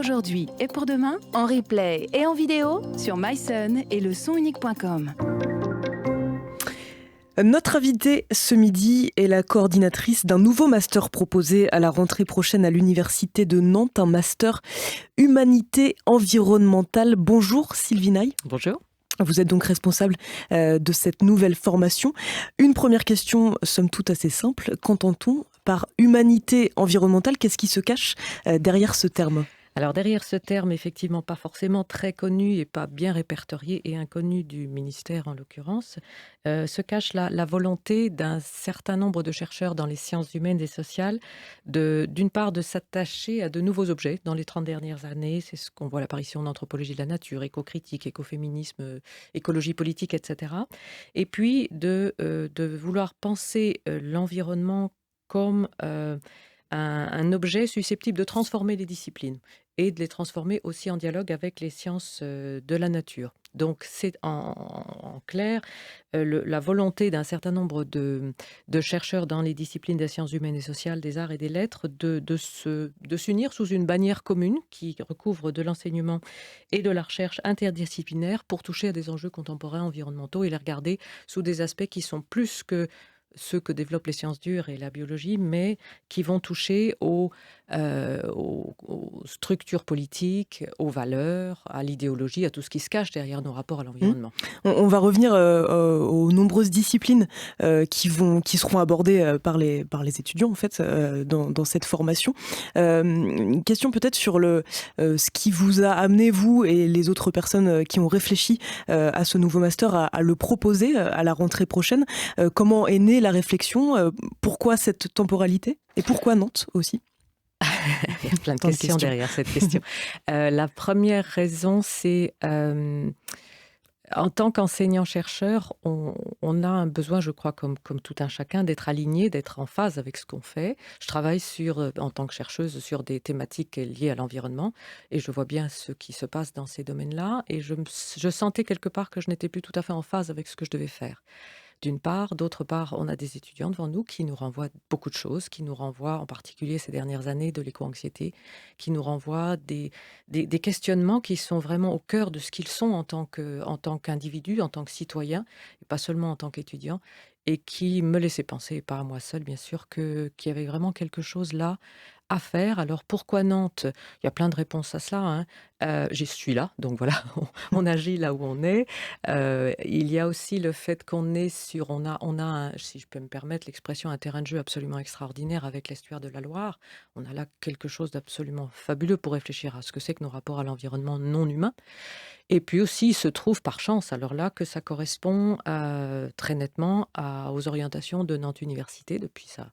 aujourd'hui et pour demain, en replay et en vidéo sur myson et lesonunique.com. Notre invitée ce midi est la coordinatrice d'un nouveau master proposé à la rentrée prochaine à l'Université de Nantes, un master Humanité environnementale. Bonjour Sylvie Naille. Bonjour. Vous êtes donc responsable de cette nouvelle formation. Une première question, somme toute assez simple. Qu'entend-on par humanité environnementale ? Qu'est-ce qui se cache derrière ce terme ? Alors derrière ce terme, effectivement pas forcément très connu et pas bien répertorié et inconnu du ministère en l'occurrence, se cache la volonté d'un certain nombre de chercheurs dans les sciences humaines et sociales d'une part de s'attacher à de nouveaux objets. Dans les 30 dernières années, c'est ce qu'on voit, l'apparition d'anthropologie de la nature, éco-critique, écoféminisme, écologie politique, etc. Et puis de vouloir penser l'environnement comme un objet susceptible de transformer les disciplines et de les transformer aussi en dialogue avec les sciences de la nature. Donc c'est en clair la volonté d'un certain nombre de chercheurs dans les disciplines des sciences humaines et sociales, des arts et des lettres de s'unir sous une bannière commune qui recouvre de l'enseignement et de la recherche interdisciplinaire pour toucher à des enjeux contemporains environnementaux et les regarder sous des aspects qui sont plus que ceux que développent les sciences dures et la biologie, mais qui vont toucher aux structures politiques, aux valeurs, à l'idéologie, à tout ce qui se cache derrière nos rapports à l'environnement. On va revenir aux nombreuses disciplines qui seront abordées par les étudiants en fait dans cette formation. Une question peut-être sur ce qui vous a amené, vous et les autres personnes qui ont réfléchi à ce nouveau master, à le proposer à la rentrée prochaine. Comment est née la réflexion ? Pourquoi cette temporalité ? Et pourquoi Nantes aussi ? Il y a plein de questions derrière cette question. La première raison, c'est en tant qu'enseignant-chercheur, on a un besoin, je crois, comme tout un chacun, d'être aligné, d'être en phase avec ce qu'on fait. Je travaille en tant que chercheuse sur des thématiques liées à l'environnement et je vois bien ce qui se passe dans ces domaines-là et je sentais quelque part que je n'étais plus tout à fait en phase avec ce que je devais faire. D'une part. D'autre part, on a des étudiants devant nous qui nous renvoient beaucoup de choses, qui nous renvoient en particulier ces dernières années de l'éco-anxiété, qui nous renvoient des questionnements qui sont vraiment au cœur de ce qu'ils sont en tant qu'individus, en tant que citoyens, et pas seulement en tant qu'étudiants, et qui me laissaient penser, pas à moi seule bien sûr, qu'il y avait vraiment quelque chose là à faire. Alors pourquoi Nantes ? Il y a plein de réponses à cela, hein. Je suis là, donc voilà, on agit là où on est. Il y a aussi le fait qu'on est on a si je peux me permettre l'expression, un terrain de jeu absolument extraordinaire avec l'estuaire de la Loire. On a là quelque chose d'absolument fabuleux pour réfléchir à ce que c'est que nos rapports à l'environnement non humain. Et puis aussi, il se trouve par chance, alors là, que ça correspond très nettement aux orientations de Nantes Université depuis sa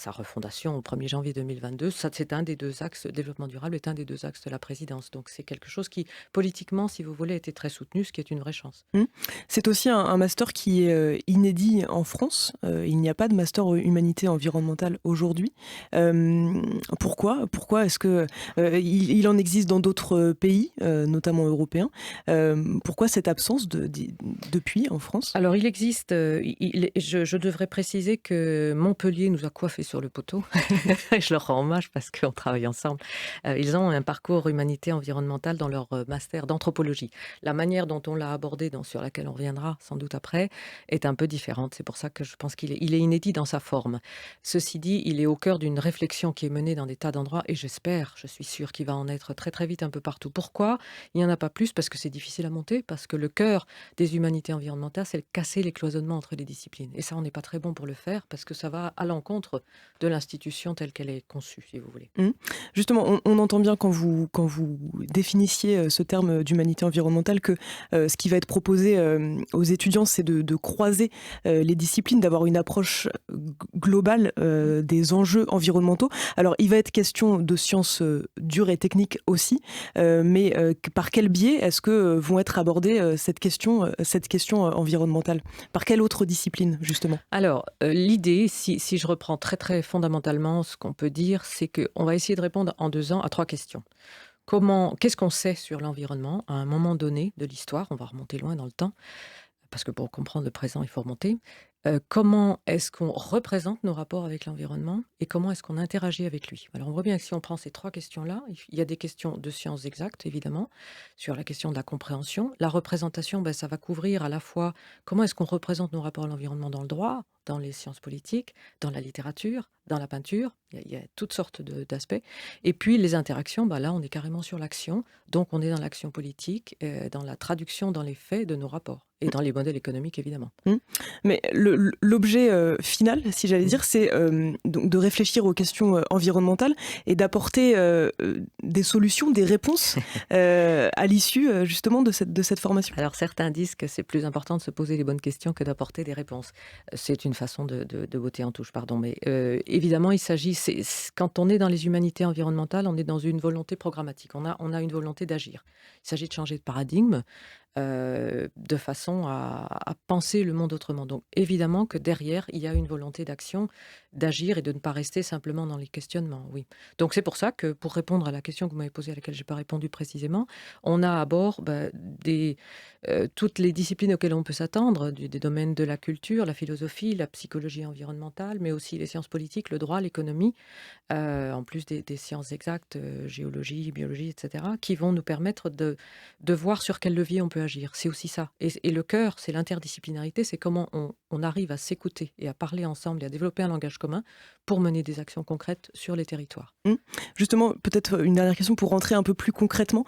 refondation au 1er janvier 2022. Ça, c'est un des deux axes, développement durable est un des deux axes de la présidence. Donc c'est quelque chose qui, politiquement, si vous voulez, a été très soutenu, ce qui est une vraie chance. C'est aussi un master qui est inédit en France. Il n'y a pas de master humanité environnementale aujourd'hui. Pourquoi est-ce que il en existe dans d'autres pays, notamment européens ? Pourquoi cette absence depuis en France ? Alors il existe, je devrais préciser que Montpellier nous a coiffés sur le poteau. Je leur rends hommage parce qu'on travaille ensemble. Ils ont un parcours humanité environnementale dans leur master d'anthropologie. La manière dont on l'a abordé, sur laquelle on reviendra sans doute après, est un peu différente. C'est pour ça que je pense qu'il est inédit dans sa forme. Ceci dit, il est au cœur d'une réflexion qui est menée dans des tas d'endroits et je suis sûre qu'il va en être très très vite un peu partout. Pourquoi ? Il n'y en a pas plus parce que c'est difficile à monter, parce que le cœur des humanités environnementales, c'est casser les cloisonnements entre les disciplines. Et ça, on n'est pas très bon pour le faire parce que ça va à l'encontre de l'institution telle qu'elle est conçue, si vous voulez. Justement, on entend bien quand vous définissiez ce terme d'humanité environnementale que ce qui va être proposé aux étudiants, c'est de croiser les disciplines, d'avoir une approche globale des enjeux environnementaux. Alors, il va être question de sciences dures et techniques aussi, mais par quel biais est-ce que vont être abordées cette question environnementale ? Par quelle autre discipline, justement ? Alors, l'idée, si je reprends très très fondamentalement, ce qu'on peut dire, c'est qu'on va essayer de répondre en 2 ans à 3 questions. Qu'est-ce qu'on sait sur l'environnement à un moment donné de l'histoire ? On va remonter loin dans le temps, parce que pour comprendre le présent, il faut remonter. comment est-ce qu'on représente nos rapports avec l'environnement et comment est-ce qu'on interagit avec lui. Alors on voit bien que si on prend ces 3 questions-là, il y a des questions de sciences exactes, évidemment, sur la question de la compréhension. La représentation, ça va couvrir à la fois comment est-ce qu'on représente nos rapports à l'environnement dans le droit, dans les sciences politiques, dans la littérature, dans la peinture. Il y a toutes sortes d'aspects. Et puis les interactions, là on est carrément sur l'action. Donc on est dans l'action politique, dans la traduction dans les faits de nos rapports et dans les modèles économiques, évidemment. Mais l'objet final, si j'allais dire, c'est donc de réfléchir aux questions environnementales et d'apporter des solutions, des réponses à l'issue justement de cette formation. Alors certains disent que c'est plus important de se poser les bonnes questions que d'apporter des réponses. C'est une façon de botter en touche, pardon. Mais évidemment, il s'agit, quand on est dans les humanités environnementales, on est dans une volonté programmatique. On a une volonté d'agir. Il s'agit de changer de paradigme. De façon à penser le monde autrement. Donc évidemment que derrière, il y a une volonté d'action, d'agir et de ne pas rester simplement dans les questionnements. Oui. Donc c'est pour ça que, pour répondre à la question que vous m'avez posée, à laquelle je n'ai pas répondu précisément, on a à bord toutes les disciplines auxquelles on peut s'attendre, des domaines de la culture, la philosophie, la psychologie environnementale, mais aussi les sciences politiques, le droit, l'économie, en plus des sciences exactes, géologie, biologie, etc., qui vont nous permettre de voir sur quel levier on peut agir. C'est aussi ça. Et le cœur, c'est l'interdisciplinarité, c'est comment on arrive à s'écouter et à parler ensemble et à développer un langage commun pour mener des actions concrètes sur les territoires. Justement, peut-être une dernière question pour rentrer un peu plus concrètement.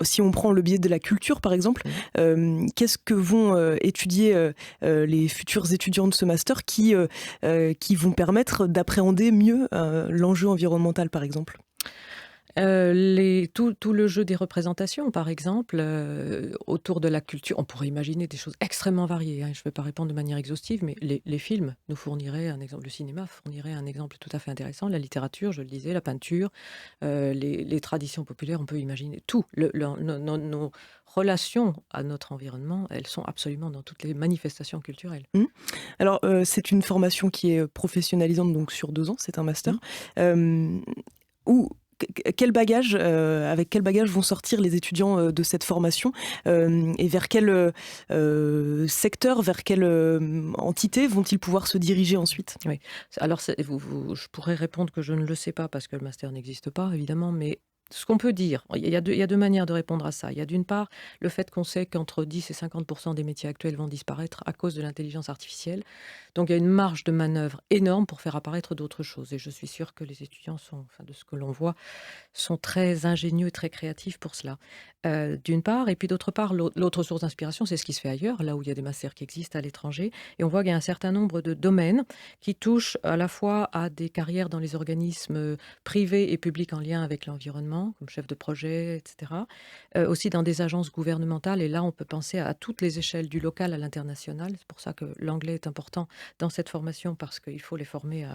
Si on prend le biais de la culture, par exemple, qu'est-ce que vont étudier les futurs étudiants de ce master qui vont permettre d'appréhender mieux l'enjeu environnemental, par exemple ? Tout le jeu des représentations, par exemple, autour de la culture, on pourrait imaginer des choses extrêmement variées. Je ne vais pas répondre de manière exhaustive, mais les films nous fourniraient un exemple, le cinéma fournirait un exemple tout à fait intéressant. La littérature, je le disais, la peinture, les traditions populaires, on peut imaginer tout. Nos relations à notre environnement, elles sont absolument dans toutes les manifestations culturelles. Alors, c'est une formation qui est professionnalisante, donc sur 2 ans, c'est un master. Avec quel bagage vont sortir les étudiants de cette formation et vers quel secteur, vers quelle entité vont-ils pouvoir se diriger ensuite ? Oui. Alors, je pourrais répondre que je ne le sais pas parce que le master n'existe pas, évidemment, mais ce qu'on peut dire, il y a 2 manières de répondre à ça. Il y a d'une part le fait qu'on sait qu'entre 10 et 50% des métiers actuels vont disparaître à cause de l'intelligence artificielle. Donc il y a une marge de manœuvre énorme pour faire apparaître d'autres choses. Et je suis sûre que les étudiants de ce que l'on voit, sont très ingénieux et très créatifs pour cela. D'une part, et puis d'autre part, l'autre source d'inspiration, c'est ce qui se fait ailleurs, là où il y a des masters qui existent à l'étranger. Et on voit qu'il y a un certain nombre de domaines qui touchent à la fois à des carrières dans les organismes privés et publics en lien avec l'environnement, comme chef de projet, etc. Aussi dans des agences gouvernementales. Et là, on peut penser à toutes les échelles, du local à l'international. C'est pour ça que l'anglais est important dans cette formation, parce qu'il faut les former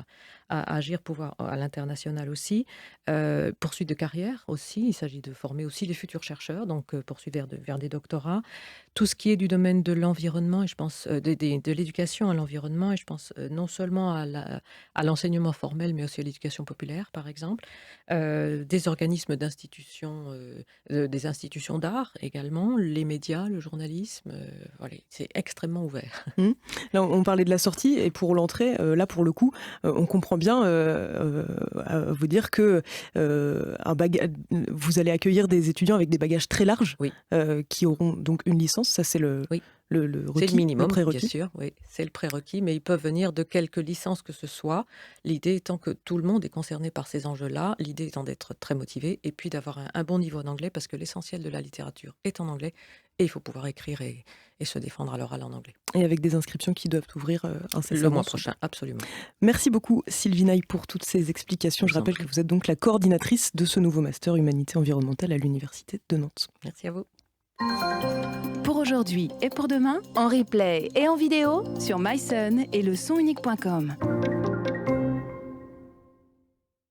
à agir à l'international aussi. Poursuite de carrière aussi. Il s'agit de former aussi les futurs chercheurs, donc poursuivre vers des doctorats. Tout ce qui est du domaine de l'environnement, et je pense de l'éducation à l'environnement, et je pense non seulement à l'enseignement formel, mais aussi à l'éducation populaire, par exemple. Des organismes d'institutions, des institutions d'art également, les médias, le journalisme. Voilà, c'est extrêmement ouvert. Là, on parlait de la sortie, et pour l'entrée, là, pour le coup, on comprend bien à vous dire que vous allez accueillir des étudiants avec des bagages très larges, oui. Qui auront donc une licence. Ça, c'est le requis, c'est le minimum, le prérequis. Bien sûr, oui, c'est le prérequis, mais ils peuvent venir de quelque licence que ce soit. L'idée étant que tout le monde est concerné par ces enjeux-là, l'idée étant d'être très motivé et puis d'avoir un bon niveau d'anglais, parce que l'essentiel de la littérature est en anglais et il faut pouvoir écrire et se défendre à l'oral en anglais. Et avec des inscriptions qui doivent ouvrir incessamment. Le mois prochain, absolument. Merci beaucoup Sylvie Naille pour toutes ces explications. Je rappelle que vous êtes donc la coordinatrice de ce nouveau master Humanité environnementale à l'Université de Nantes. Merci à vous. Pour aujourd'hui et pour demain, en replay et en vidéo sur myson et le sonunique.com.